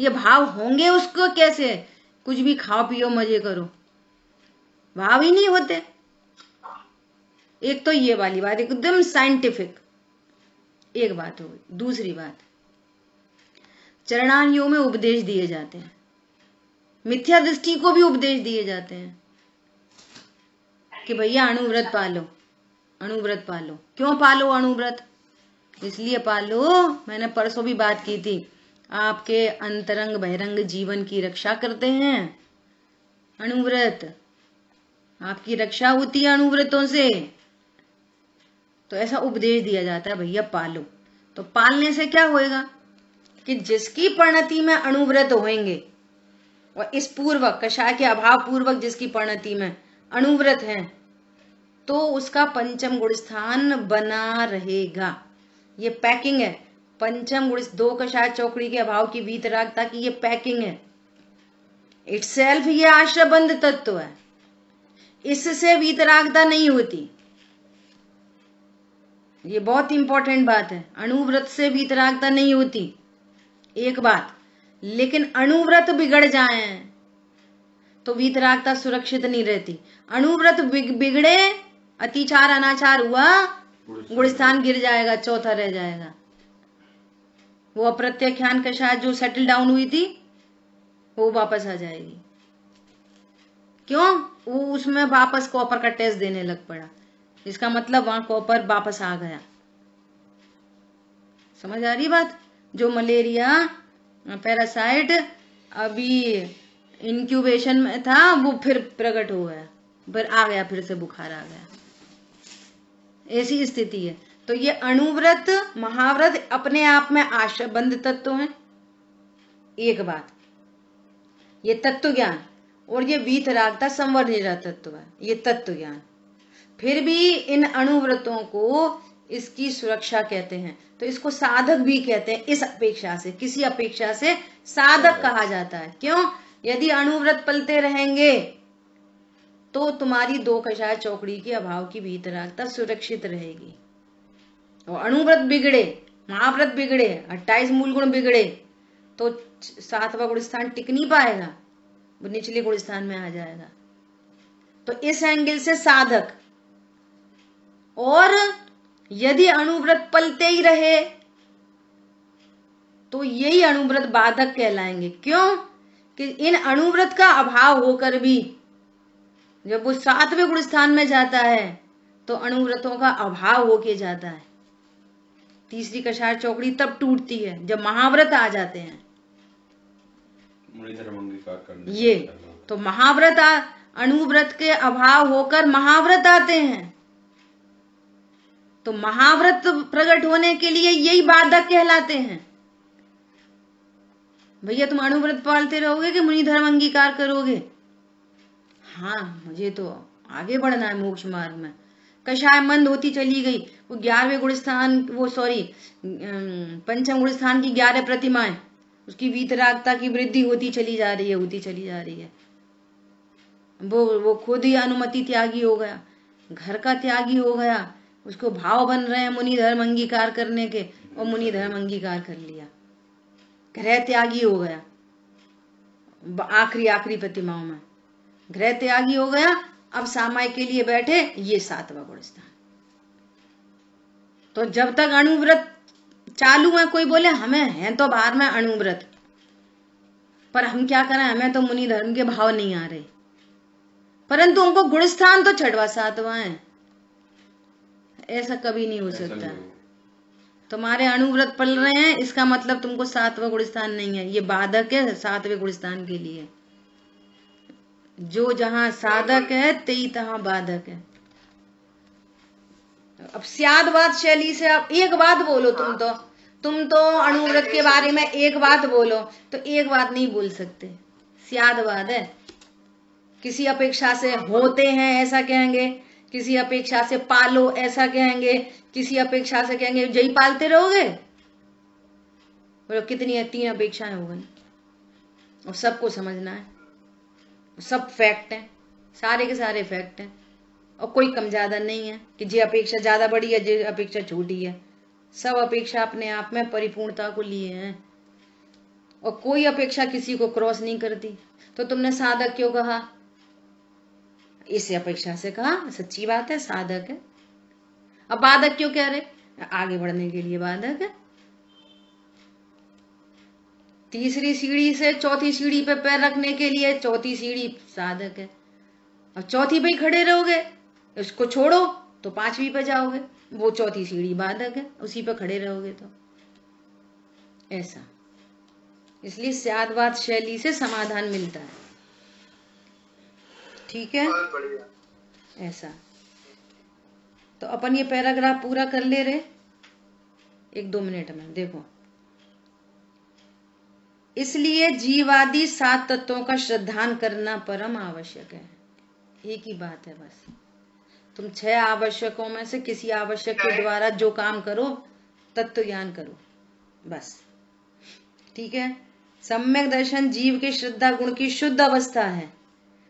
ये भाव होंगे उसको कैसे? कुछ भी खाओ पियो मजे करो, भाव ही नहीं होते। एक तो ये वाली बात एकदम साइंटिफिक एक बात हो गई। दूसरी बात, चरणान्यों में उपदेश दिए जाते हैं, मिथ्या दृष्टि को भी उपदेश दिए जाते हैं कि भैया अणुव्रत पालो, अणुव्रत पालो। क्यों पालो अणुव्रत? इसलिए पालो, मैंने परसों भी बात की थी, आपके अंतरंग बहिरंग जीवन की रक्षा करते हैं अणुव्रत, आपकी रक्षा होती है अणुव्रतों से। तो ऐसा उपदेश दिया जाता है भैया पालो। तो पालने से क्या होएगा कि जिसकी परिणति में अणुव्रत होंगे और इस पूर्वक कषाय के अभाव पूर्वक जिसकी परिणति में अणुव्रत है, तो उसका पंचम गुण स्थान बना रहेगा। ये पैकिंग है, पंचम गुण 2 कषाय चौकड़ी के अभाव की वीतरागता की ये पैकिंग है। इटसेल्फ ये आश्रयबंध तत्व है, इससे वीतरागता नहीं होती। ये बहुत इंपॉर्टेंट बात है, अणुव्रत से वीतरागता नहीं होती, एक बात। लेकिन अणुव्रत बिगड़ जाए तो वीतरागता सुरक्षित नहीं रहती। अणुव्रत बिगड़े, अतिचार अनाचार हुआ, गुणस्थान गिर जाएगा, चौथा रह जाएगा। वो अप्रत्याख्यान कषाय जो सेटल डाउन हुई थी वो वापस आ जाएगी। क्यों? वो उसमें वापस कॉपर का टेस्ट देने लग पड़ा, इसका मतलब वहां कॉपर वापस आ गया। समझ आ रही बात? जो मलेरिया पैरासाइट अभी इंक्यूबेशन में था वो फिर प्रकट हो गया, फिर आ गया, फिर से बुखार आ गया, ऐसी स्थिति है। तो ये अणुव्रत महाव्रत अपने आप में आश्रयबंध तत्व हैं, एक बात। ये तत्व ज्ञान, और ये वीतरागता संवर्णिरा तत्व है, ये तत्व ज्ञान। फिर भी इन अणुव्रतों को इसकी सुरक्षा कहते हैं, तो इसको साधक भी कहते हैं। इस अपेक्षा से, किसी अपेक्षा से साधक कहा जाता है। क्यों? यदि अणुव्रत पलते रहेंगे तो तुम्हारी 2 कषाय चौकड़ी के अभाव की वीतरागता सुरक्षित रहेगी। और अणुव्रत बिगड़े, महाव्रत बिगड़े, 28 मूल गुण बिगड़े, तो 7वां गुण स्थान टिक नहीं पाएगा, वो निचले गुण स्थान में आ जाएगा। तो इस एंगल से साधक, और यदि अणुव्रत पलते ही रहे तो यही अणुव्रत बाधक कहलाएंगे। क्यों कि इन अणुव्रत का अभाव होकर भी जब वो 7वें गुण स्थान में जाता है तो अणुव्रतों का अभाव होके जाता है। तीसरी कषाय चौकड़ी तब टूटती है जब महाव्रत आ जाते हैं। ये तो महाव्रत अणुव्रत के अभाव होकर महाव्रत आते हैं, तो महाव्रत प्रकट होने के लिए यही बाधक कहलाते हैं। भैया तुम अणुव्रत पालते रहोगे कि मुनि धर्म अंगीकार करोगे? हाँ, मुझे तो आगे बढ़ना है मोक्ष मार्ग में। कषाय मंद होती चली गई, वो 11वें गुण स्थान पंचम गुण स्थान की 11 प्रतिमाएं, उसकी वीतरागता की वृद्धि होती चली जा रही है। वो खुद ही अनुमति त्यागी हो गया, घर का त्यागी हो गया, उसको भाव बन रहे हैं मुनि धर्म अंगीकार करने के, और मुनि धर्म अंगीकार कर लिया, ग्रह त्यागी हो गया। आखिरी प्रतिमाओं में ग्रह त्यागी हो गया। अब सामाय के लिए बैठे ये 7वां गुण स्थान। तो जब तक अणुव्रत चालू है, कोई बोले हमें है तो बाहर में अणुव्रत, पर हम क्या करें, हमें तो मुनि धर्म के भाव नहीं आ रहे, परंतु उनको गुण स्थान तो 6वां 7वां है। ऐसा कभी नहीं हो सकता। तुम्हारे अणुव्रत पल रहे हैं, इसका मतलब तुमको 7वां गुण स्थान नहीं है, ये बाधक है 7वें गुण स्थान के लिए। जो जहां साधक है तेई तहां बाधक है। अब स्यादवाद शैली से आप एक बात बोलो, तुम तो अणुव्रत के बारे में एक बात बोलो, तो एक बात नहीं बोल सकते, स्यादवाद है। किसी अपेक्षा से होते हैं ऐसा कहेंगे, किसी अपेक्षा से पालो ऐसा कहेंगे, किसी अपेक्षा से कहेंगे जय पालते रहोगे। बोलो कितनी है, 3 अपेक्षाएं हो गई, और सबको समझना है, सब फैक्ट है, सारे के सारे फैक्ट हैं, और कोई कम ज्यादा नहीं है कि जे अपेक्षा ज्यादा बड़ी है, जे अपेक्षा छोटी है। सब अपेक्षा अपने आप में परिपूर्णता को लिए हैं, और कोई अपेक्षा किसी को क्रॉस नहीं करती। तो तुमने साधक क्यों कहा? इस अपेक्षा से कहा, सच्ची बात है, साधक है। अब बाधक क्यों कह रहे? आगे बढ़ने के लिए बाधक है। तीसरी सीढ़ी से चौथी सीढ़ी पे पैर रखने के लिए चौथी सीढ़ी साधक है। अब चौथी पे ही खड़े रहोगे, उसको छोड़ो तो 5वीं पे जाओगे, वो चौथी सीढ़ी बाधक है, उसी पे खड़े रहोगे तो ऐसा। इसलिए स्यादवाद शैली से समाधान मिलता है। ठीक है, ऐसा। तो अपन ये पैराग्राफ पूरा कर ले रहे 1-2 मिनट में। देखो, इसलिए जीवादि 7 तत्वों का श्रद्धान करना परम आवश्यक है। एक ही बात है बस, तुम 6 आवश्यकों में से किसी आवश्यक के द्वारा जो काम करो, तत्व ज्ञान करो, बस। ठीक है। सम्यक दर्शन जीव के श्रद्धा गुण की शुद्ध अवस्था है।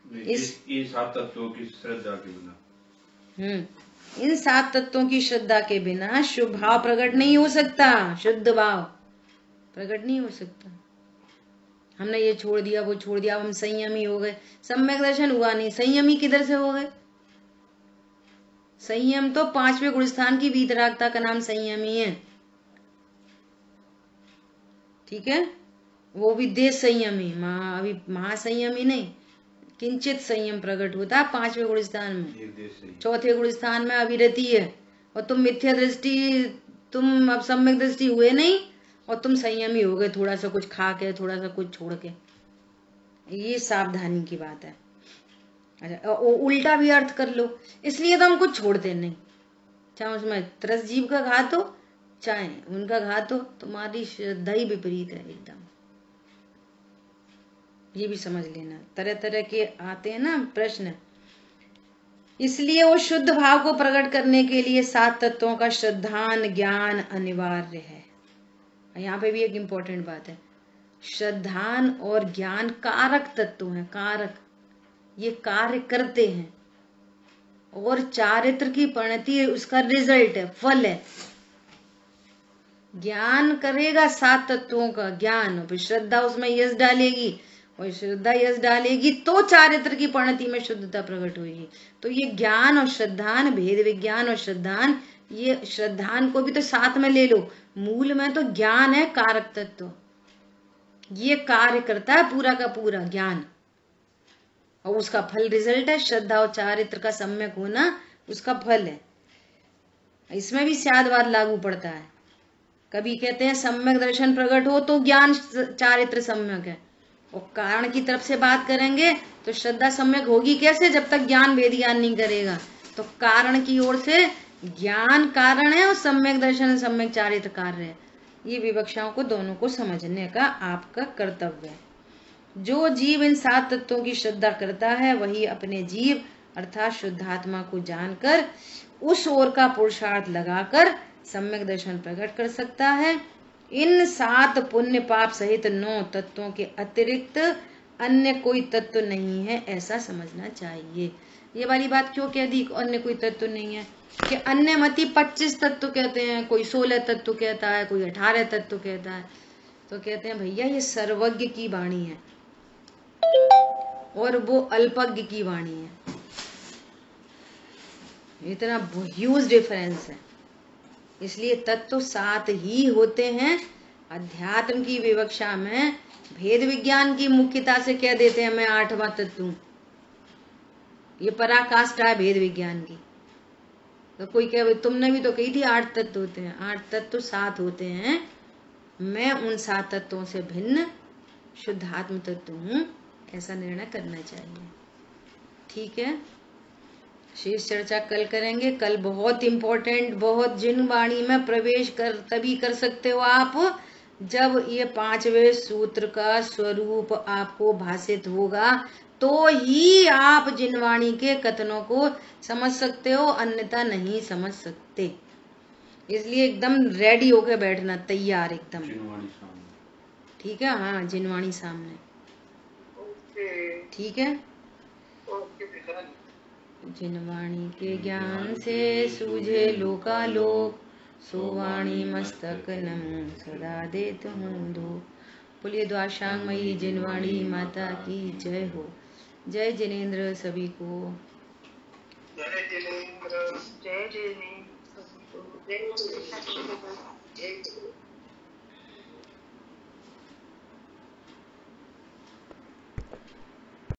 इस 7 तत्वों की श्रद्धा के बिना, इन 7 तत्वों की श्रद्धा के बिना शुभ भाव प्रकट नहीं हो सकता, शुद्ध भाव प्रकट नहीं हो सकता। हमने ये छोड़ दिया, वो छोड़ दिया, हम संयमी हो गए, सम्यक दर्शन हुआ नहीं। संयमी किधर से हो गए? संयम तो 5वें गुण स्थान की वीतरागता का नाम संयमी है। ठीक है, वो भी देश संयमी, अभी महासंयमी नहीं, किंचित संयम प्रकट होता है 5वें गुण स्थान में। 4थे गुण स्थान में अविरति है, और तुम मिथ्या दृष्टि, तुम अब सम्यक दृष्टि हुए नहीं, और तुम संयमी हो गए, थोड़ा सा कुछ खा के, थोड़ा सा कुछ छोड़ के। ये सावधानी की बात है। अच्छा, उल्टा भी अर्थ कर लो, इसलिए तो हम कुछ छोड़ते नहीं, चाहे उसमें त्रस जीव का घात हो, चाहे उनका घात हो, तुम्हारी श्रद्धा ही विपरीत है एकदम। ये भी समझ लेना, तरह तरह के आते हैं ना प्रश्न। इसलिए वो शुद्ध भाव को प्रकट करने के लिए 7 तत्वों का श्रद्धान ज्ञान अनिवार्य है। यहाँ पे भी एक इम्पोर्टेंट बात है, श्रद्धान और ज्ञान कारक तत्व हैं, कारक, ये कार्य करते हैं, और चारित्र की परिणति उसका रिजल्ट है, फल है। ज्ञान करेगा 7 तत्वों का ज्ञान, फिर श्रद्धा उसमें यश डालेगी, और श्रद्धा यश डालेगी तो चारित्र की परिणति में शुद्धता प्रकट होगी। तो ये ज्ञान और श्रद्धान, भेद विज्ञान और श्रद्धान, ये श्रद्धान को भी तो साथ में ले लो। मूल में तो ज्ञान है कारक तत्व, ये कार्य करता है पूरा का पूरा ज्ञान, और उसका फल रिजल्ट है श्रद्धा और चारित्र का सम्यक होना, उसका फल है। इसमें भी स्यादवाद लागू पड़ता है। कभी कहते हैं सम्यक दर्शन प्रकट हो तो ज्ञान चारित्र सम्यक है, और कारण की तरफ से बात करेंगे तो श्रद्धा सम्यक होगी कैसे, जब तक ज्ञान भेद ज्ञान नहीं करेगा। तो कारण की ओर से ज्ञान कारण है और सम्यक दर्शन सम्यक चारित्र कार्य है। ये विवक्षाओं को दोनों को समझने का आपका कर्तव्य है। जो जीव इन 7 तत्वों की श्रद्धा करता है वही अपने जीव अर्थात शुद्धात्मा को जानकर उस ओर का पुरुषार्थ लगाकर सम्यक दर्शन प्रकट कर सकता है। इन 7 पुण्य पाप सहित 9 तत्वों के अतिरिक्त अन्य कोई तत्व नहीं है, ऐसा समझना चाहिए। ये वाली बात क्यों कह दी अन्य कोई तत्व नहीं है, कि अन्य मति 25 तत्व कहते हैं, कोई 16 तत्व कहता है, कोई 18 तत्व कहता है। तो कहते हैं भैया ये सर्वज्ञ की वाणी है और वो अल्पज्ञ की वाणी है, इतना ह्यूज डिफरेंस है। इसलिए तत्व 7 ही होते हैं। अध्यात्म की विवक्षा में भेद विज्ञान की मुख्यता से कह देते हैं मैं 8वां तत्व हूं, ये पराकाष्ठा है भेद विज्ञान की। तो कोई कहे तुमने भी तो कही थी 8 तत्व होते हैं, 8 तत्व 7 होते हैं, मैं उन 7 तत्वों से भिन्न शुद्धात्म तत्व हूं, ऐसा निर्णय करना चाहिए। ठीक है, शेष चर्चा कल करेंगे। कल बहुत इंपॉर्टेंट, बहुत जिन वाणी में प्रवेश तभी कर सकते हो आप जब ये 5वें सूत्र का स्वरूप आपको भाषित होगा, तो ही आप जिनवाणी के कथनों को समझ सकते हो, अन्यथा नहीं समझ सकते। इसलिए एकदम रेडी होके बैठना, तैयार एकदम। ठीक है, हाँ जिनवाणी सामने। ठीक है। जिनवाणी के ज्ञान से सूझे लोकालोक, सोवाणी मस्तक नमो सदा देत हूँ धो। बोलिए द्वाशांगमयी जिनवाणी माता की जय हो। जय जिनेन्द्र सभी को। जय जिनेन्द्र। जय जिनेन्द्र। जय जिनेन्द्र।